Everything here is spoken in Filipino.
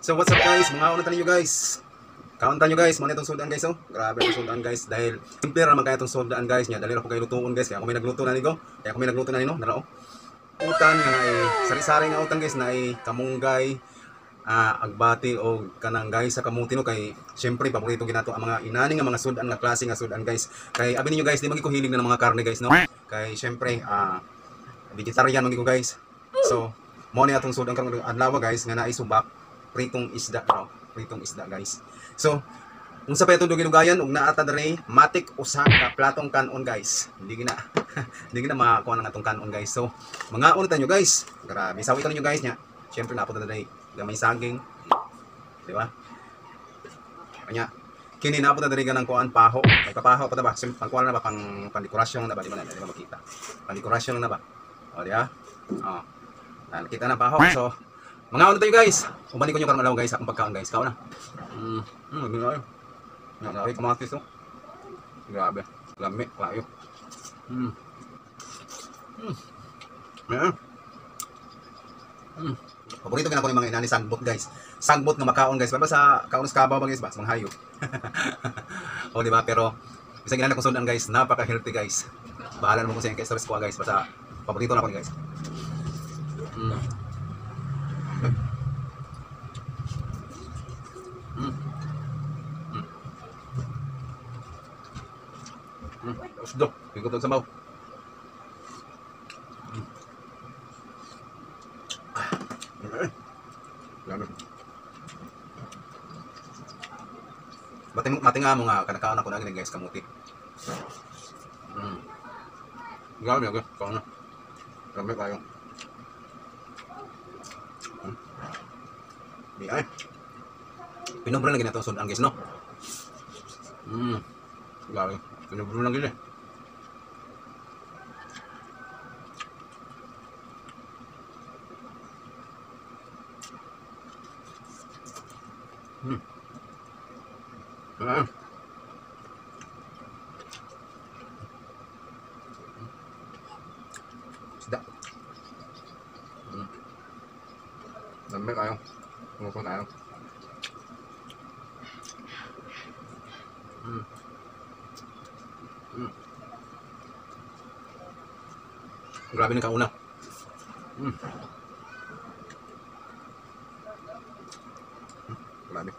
So what's up guys, mga unang tanin nyo guys. Kauntan nyo guys, muna itong sudan guys oh. Grabe ang sudan guys, dahil simple naman kaya itong sudan guys niya. Dali ako kayo lutuon guys, kaya ako may nagluto na nigo. Kaya ako may nagluto na nino, narao. Utan nga ay sari-sari nga utan guys na ay kamunggay, agbati o kanang guys sa kamuti no. Kay syempre paborito ginato ang mga inani nga mga sudan nga klase nga sudan guys. Kay abi ninyo guys, di magi ko hilig na ng mga karne guys no. Kay syempre vegetarian magi ko guys. So mo ni atong sudan karong adlaw guys nga naay subak pritong isda no, pritong isda guys. So unsa pa itong ginugayan ug naata dere matik usa ka platong kanon guys. Hindi gina hindi gina makuha ng atong kanon guys. So mga ulitan nyo guys, grabe sawi ka ninyo guys nya. Syempre na po dere gamay saging, di ba? Kanya kini na po dere ganang kuan paho. May papaho pa ta ba? Sim pangkuan na ba pang pandekorasyon na ba di ba makita? Pandekorasyon na ba? O di ba? Oh. Nakita na paho. So mga ano tayo guys, umani ko nyo karong alaw guys, akong pagkaon guys, kao na. Grabe. Grabe, kamatis to. Grabe, lami, layo. Paborito ka na ko ng mga inani sagbot guys. Sagbot nga makaon guys, para sa kaon sa kabaw ba guys ba, sa mga hayop. O diba, pero isa ginana kong sundan guys, napaka-healthy guys. Bahala naman ko sa yung kay-stress ko guys, basta paborito na ko ni guys. Usdo, ikot ang sabaw. Mati nga mo nga kanakaan ako na gini guys, kamuti. Grabe guys, kao na. Grabe kayo. Di ay. Pinobra lagi na itong sudan guys, no? Grabe. Pinobra lang gini. Isda. Dami kayo. Tungkol tayo. Grabe na kauna. Grabe.